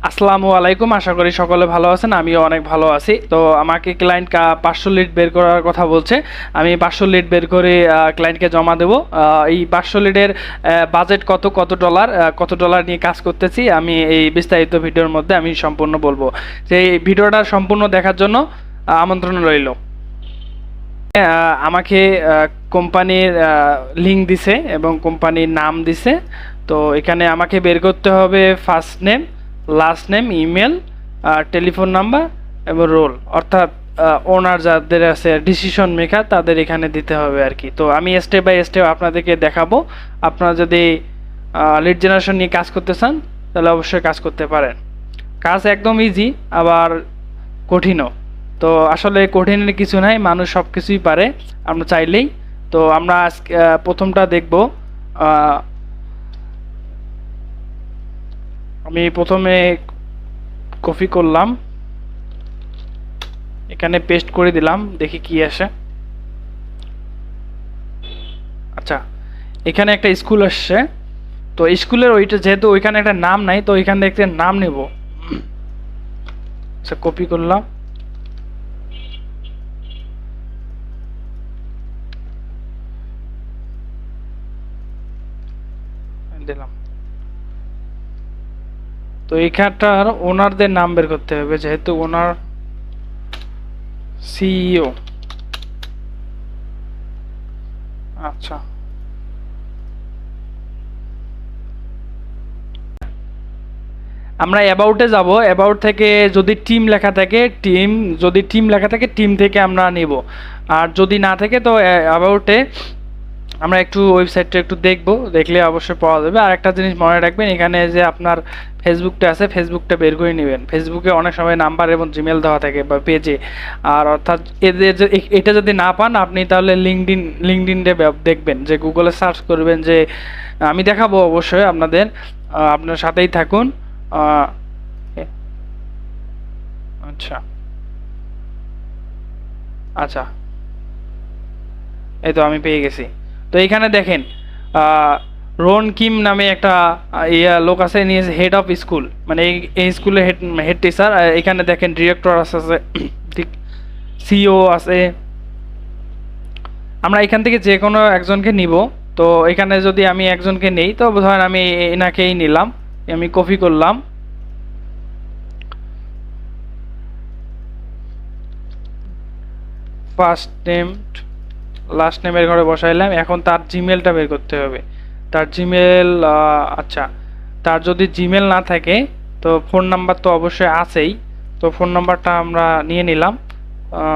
আসসালামু আলাইকুম, আশা করি সকলে ভালো আছেন। আমিও অনেক ভালো আছি। তো আমাকে ক্লায়েন্ট 500 লিড বের করার কথা বলছে। আমি 500 লিড বের করে ক্লায়েন্টকে জমা দেব। এই 500 লিডের বাজেট কত ডলার, কত ডলার নিয়ে কাজ করতেছি আমি এই বিস্তারিত ভিডিওর মধ্যে আমি সম্পূর্ণ বলবো। সেই ভিডিওটা সম্পূর্ণ দেখার জন্য আমন্ত্রণ রইল। আমাকে কোম্পানির লিঙ্ক দিছে এবং কোম্পানির নাম দিছে। তো এখানে আমাকে বের করতে হবে first name, last name, email, telephone number এবং রোল, অর্থাৎ ওনার যাদের আছে ডিসিশন মেকার তাদের এখানে দিতে হবে আর কি। তো আমি স্টেপ বাই স্টেপ আপনাদেরকে দেখাবো। আপনারা যদি লিড জেনারেশন নিয়ে কাজ করতে চান তাহলে অবশ্যই কাজ করতে পারেন। কাজ একদম ইজি, আবার কঠিনও। তো আসলে কঠিনের কিছু নাই, মানুষ সব কিছুই পারে আমরা চাইলেই। তো আমরা আজকে প্রথমটা দেখব। আমি প্রথমে কপি করলাম, এখানে পেস্ট করে দিলাম, দেখি কি আসে। আচ্ছা, এখানে একটা স্কুল আসছে। তো স্কুলের ওইটা যেহেতু ওইখানে একটা নাম নাই, তো ওইখান থেকে একটা নাম নেব। আচ্ছা, কপি করলাম, দিলাম। তো এইখানটার ওনারদের নাম বের করতে হবে, যেহেতু ওনার সিইও। আচ্ছা, আমরা অ্যাবাউটে যাব। অ্যাবাউট থেকে যদি টিম লেখা থাকে টিম থেকে আমরা নেব। আর যদি না থাকে তো অ্যাবাউটে আমরা একটু ওয়েবসাইটটা একটু দেখব, দেখলে অবশ্যই পাওয়া যাবে। আর একটা জিনিস মনে রাখবেন, এখানে যে আপনার ফেসবুকটা আছে ফেসবুকটা বের করে নেবেন। ফেসবুকে অনেক সময় নাম্বার এবং জিমেল দেওয়া থাকে বা পেজে। আর অর্থাৎ এদের এটা যদি না পান আপনি তাহলে লিঙ্কডিনে দেখবেন, যে গুগলে সার্চ করবেন, যে আমি দেখাবো অবশ্যই আপনাদের। আপনার সাথেই থাকুন। আচ্ছা আচ্ছা, এই তো আমি পেয়ে গেছি। তো এইখানে দেখেন, রন কিম নামে একটা লোক আছে, নিয়ে হেড অফ স্কুল, মানে এই স্কুলের হেড টিচার। এখানে দেখেন ডিরেক্টর আছে, ঠিক, সিও আছে। আমরা এখান থেকে যে কোনো একজনকে নিব। তো এখানে যদি আমি একজনকে নেই, তো ধরেন আমি এনাকেই নিলাম, আমি কপি করলাম। ফার্স্ট নেম লাস্ট নেমের ঘরে বসাইলাম। এখন তার জিমেলটা বের করতে হবে। তার জিমেল, আচ্ছা, তার যদি জিমেল না থাকে তো ফোন নাম্বার তো অবশ্যই আছেই। তো ফোন নাম্বারটা আমরা নিয়ে নিলাম।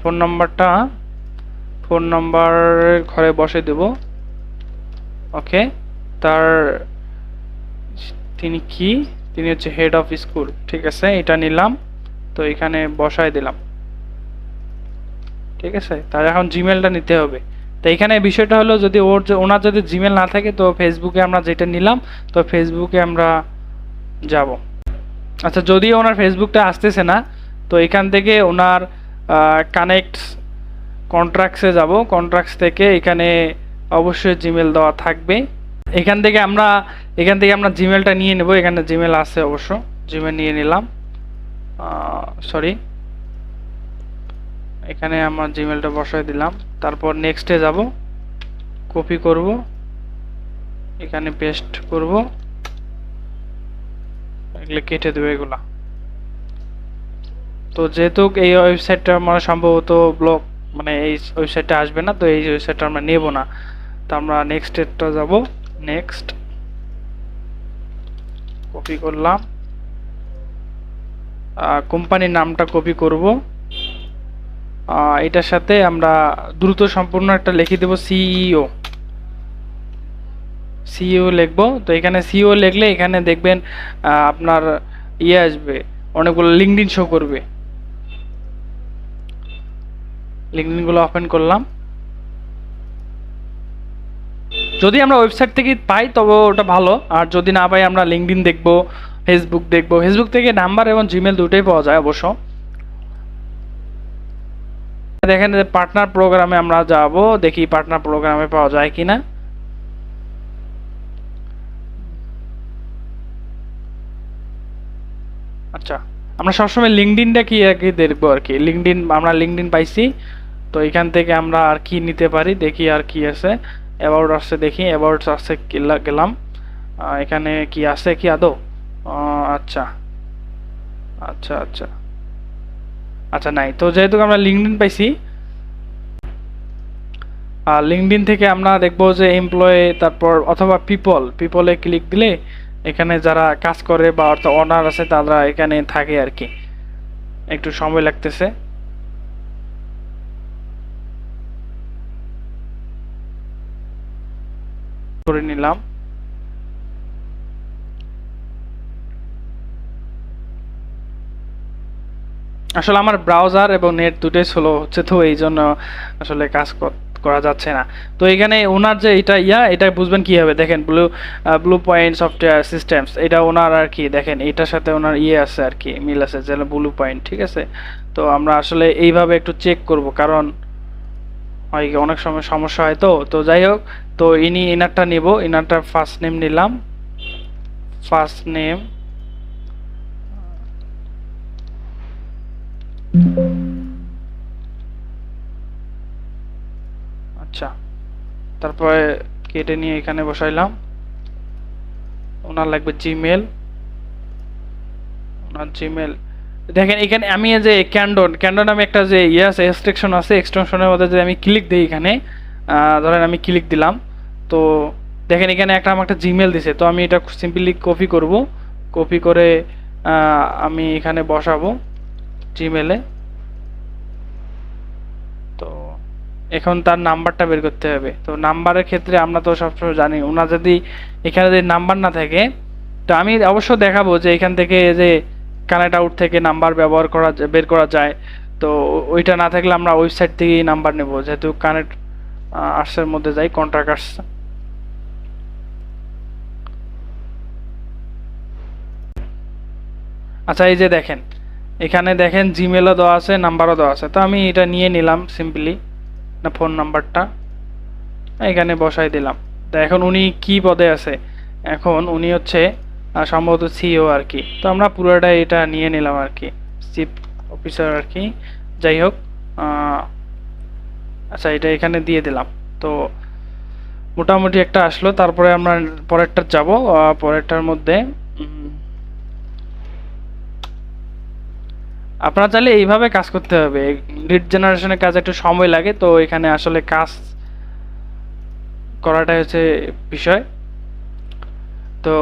ফোন নাম্বারের ঘরে বসে দেব। ওকে, তার তিনি হচ্ছে হেড অফ স্কুল, ঠিক আছে, এটা নিলাম। তো এখানে বসাই দিলাম, ঠিক আছে। তার এখন জিমেলটা নিতে হবে। তো এখানে বিষয়টা হলো, যদি ওনার যদি জিমেল না থাকে তো ফেসবুকে আমরা যেটা নিলাম, তো ফেসবুকে আমরা যাব। আচ্ছা, যদিও ওনার ফেসবুকটা আসতেছে না, তো এখান থেকে ওনার কানেক্ট কন্ট্রাক্টসে যাব। কন্ট্রাক্টস থেকে এখানে অবশ্যই জিমেল দেওয়া থাকবে। এখান থেকে আমরা জিমেলটা নিয়ে নেব। এখানে জিমেল আছে অবশ্য, জিমেল নিয়ে নিলাম। সরি, এখানে আমার জিমেলটা বসায় দিলাম। তারপর নেক্সটে যাব, কপি করব, এখানে পেস্ট করব, এগুলো কেটে দেবো এগুলা। তো যেহেতু এই ওয়েবসাইটটা মানে সম্ভবত ব্লক, মানে এই ওয়েবসাইটটা আসবে না, তো এই ওয়েবসাইটটা আমরা নেব না। তো আমরা নেক্সট এরটা যাব, নেক্সট, কপি করলাম, কোম্পানির নামটা কপি করব। এটার সাথে আমরা দ্রুত সম্পূর্ণ একটা লিখে দেব, সিইও লিখবো। তো এখানে সিইও লিখলে এখানে দেখবেন আপনার আসবে, অনেকগুলো লিঙ্কডিন শো করবে। লিঙ্কডিনগুলো ওপেন করলাম। যদি আমরা ওয়েবসাইট থেকে পাই তবে ওটা ভালো, আর যদি না পাই আমরা লিঙ্কডিন দেখব, ফেসবুক দেখব। ফেসবুক থেকে নাম্বার এবং জিমেল দুটোই পাওয়া যায় অবশ্য। দেখেন যে পার্টনার প্রোগ্রামে আমরা যাব, দেখি পার্টনার প্রোগ্রামে পাওয়া যায় কিনা। আচ্ছা, আমরা সবসময় লিঙ্কডইনটা কি আর কি দেখবো আর কি। লিঙ্কডইন, আমরা লিঙ্কডইন পাইছি, তো এখান থেকে আমরা আর কি নিতে পারি দেখি আর কি আছে। অ্যাবাউট আছে, দেখি অ্যাবাউট আছে গেলাম। এখানে কি আছে কি আদৌ? আচ্ছা আচ্ছা আচ্ছা আচ্ছা, নাই তো। যেহেতু আমরা লিঙ্কডইন পাইছি, লিঙ্কডইন থেকে আমরা দেখবো যে এমপ্লয়, তারপর অথবা পিপলে ক্লিক দিলে এখানে যারা কাজ করে বা অর্থাৎ অনার আছে তারা এখানে থাকে আর কি। একটু সময় লাগতেছে। করে নিলাম। আসলে আমার ব্রাউজার এবং নেট দুটোই স্লো হচ্ছে, তো এই জন্য আসলে কাজ করা যাচ্ছে না। তো এখানে ওনার যে এটা এটা বুঝবেন কিভাবে, দেখেন ব্লু পয়েন্ট সফটওয়্যার সিস্টেমস, এটা ওনার আর কি। দেখেন এটার সাথে ওনার আছে আর কি, মিল আছে, যে ব্লু পয়েন্ট, ঠিক আছে। তো আমরা আসলে এইভাবে একটু চেক করব, কারণ হয় কি অনেক সময় সমস্যা হয়। তো যাই হোক, তো ইনারটা নিব, ইনারটা ফার্স্ট নেম নিলাম, ফার্স্ট নেম। আচ্ছা, তারপরে কেটে নিয়ে এখানে বসাইলাম। ওনার লাগবে জিমেল, ওনার জিমেল। দেখেন এখানে আমি যে ক্যান্ডন আমি একটা যে আছে এক্সটেনশন আছে, এক্সটেনশনের মধ্যে যে আমি ক্লিক দিই এখানে, ধরেন আমি ক্লিক দিলাম, তো দেখেন এখানে আমার একটা জিমেল দিছে। তো আমি এটা সিম্পলি কপি করব, কপি করে আমি এখানে বসাবো জিমেলে। তো এখন তার নাম্বারটা বের করতে হবে। তো নাম্বারের ক্ষেত্রে আমরা তো সবসময় জানি, ওনার যদি এখানে যদি নাম্বার না থাকে, তো আমি অবশ্য দেখাবো যে এখান থেকে যে কানেক্ট আউট থেকে নাম্বার বের করা যায়। তো ওইটা না থাকলে আমরা ওয়েবসাইট থেকেই নাম্বার নেব, যেহেতু কানেক্ট আর্টসের মধ্যে যাই, কন্ট্রাক্ট আর্টস। আচ্ছা, এই যে দেখেন এখানে দেখেন জিমেলও দেওয়া আছে, নাম্বারও দেওয়া আছে। তো আমি এটা নিয়ে নিলাম সিম্পলি, না ফোন নাম্বারটা এখানে বসাই দিলাম। তো এখন উনি কি পদে আছে? এখন উনি হচ্ছে সম্ভবত সিইও আর কি। তো আমরা পুরোটা এটা নিয়ে নিলাম আর কি, চিফ অফিসার আর কি। যাই হোক, আচ্ছা এটা এখানে দিয়ে দিলাম। তো মোটামুটি একটা আসলো। তারপরে আমরা পরেরটা যাব। পরেরটার মধ্যে আপনারা চাইলে এইভাবে কাজ করতে হবে। লিড জেনারেশনের কাজ একটু সময় লাগে, তো এখানে আসলে কাজ করাটাই হচ্ছে বিষয়। তো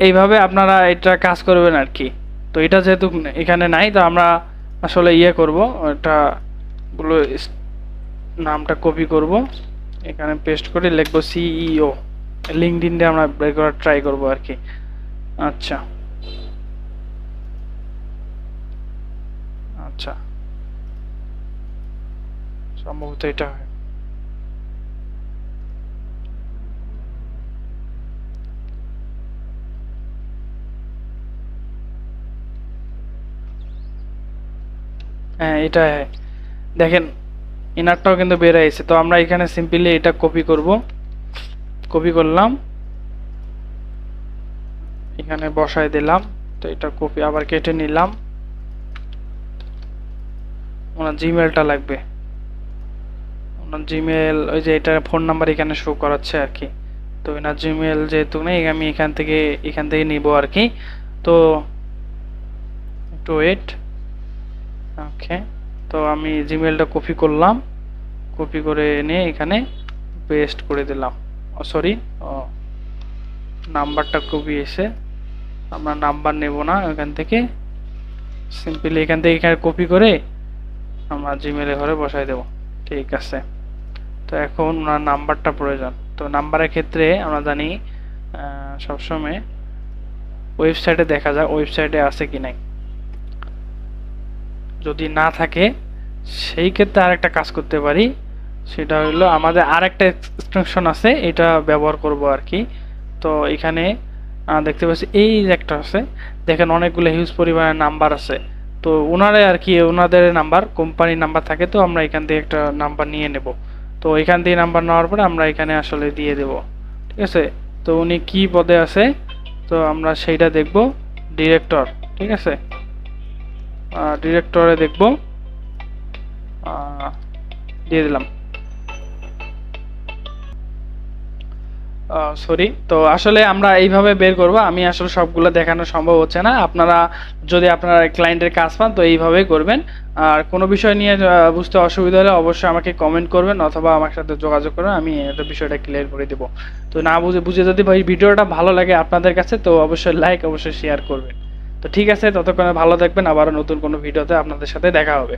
এইভাবে আপনারা এটা কাজ করবেন আর কি। তো এটা যেহেতু এখানে নাই, তো আমরা আসলে করব, এটা গুলো নামটা কপি করব, এখানে পেস্ট করে লিখবো সিইও। লিঙ্কডইনে আমরা বের করার ট্রাই করব আর কি। আচ্ছা আচ্ছা, সম্ভবত এটা হয়। হ্যাঁ, এটা দেখেন ইনারটাও কিন্তু বের হয়েছে। তো আমরা এখানে সিম্পলি এটা কপি করব, কপি করলাম, এখানে বসাই দিলাম। তো এটা কপি আবার কেটে নিলাম। ওনার জিমেলটা লাগবে, ওনার জিমেল, ওই যে এটা ফোন নাম্বার এখানে শো করাচ্ছে আর কি। তো এনার জিমেল যেহেতু নেই, আমি এখান থেকে নিব আর কি। তো একটু ওয়েট। ওকে, তো আমি জিমেলটা কপি করলাম, কপি করে এনে এখানে পেস্ট করে দিলাম। সরি, নাম্বারটা কপি এসে আমরা নাম্বার নেব না এখান থেকে, সিম্পলি এখান থেকে এখানে কপি করে আমরা জিমেলে ঘরে বসাই দেব। ঠিক আছে। তো এখন ওনার নাম্বারটা প্রয়োজন। তো নাম্বারের ক্ষেত্রে আমরা জানি সবসময় ওয়েবসাইটে দেখা যায় ওয়েবসাইটে আছে কি নাই। যদি না থাকে সেই ক্ষেত্রে আরেকটা কাজ করতে পারি, সেটা হলো আমাদের আরেকটা এক্সটেনশন আছে, এটা ব্যবহার করব আর কি। তো এখানে দেখতে পাচ্ছি এই যে একটা আছে, দেখেন অনেকগুলো হিউজ পরিমাণে নাম্বার আছে। তো ওনারা আর কি, ওনাদের নাম্বার কোম্পানির নাম্বার থাকে, তো আমরা এখান থেকে একটা নাম্বার নিয়ে নেব। তো এখান থেকে নাম্বার নেওয়ার পরে আমরা এখানে আসলে দিয়ে দেব, ঠিক আছে। তো উনি কি পদে আছে, তো আমরা সেইটা দেখব, ডিরেক্টর, ঠিক ঠিক আছে, ডিরেক্টরে দেখব, দিয়ে দিলাম। সরি, তো আসলে আমরা এইভাবে বের করব, আমি আসলে সবগুলো দেখানো সম্ভব হচ্ছে না। আপনারা যদি আপনারা ক্লায়েন্টের কাজ পান তো এইভাবেই করবেন। আর কোনো বিষয় নিয়ে বুঝতে অসুবিধা হলে অবশ্যই আমাকে কমেন্ট করবেন অথবা আমার সাথে যোগাযোগ করবেন, আমি এটা বিষয়টা ক্লিয়ার করে দেবো। তো না বুঝে যদি ভাই ভিডিওটা ভালো লাগে আপনাদের কাছে তো অবশ্যই লাইক, অবশ্যই শেয়ার করবেন। তো ঠিক আছে, ততক্ষণে ভালো থাকবেন, আবারও নতুন কোনো ভিডিওতে আপনাদের সাথে দেখা হবে।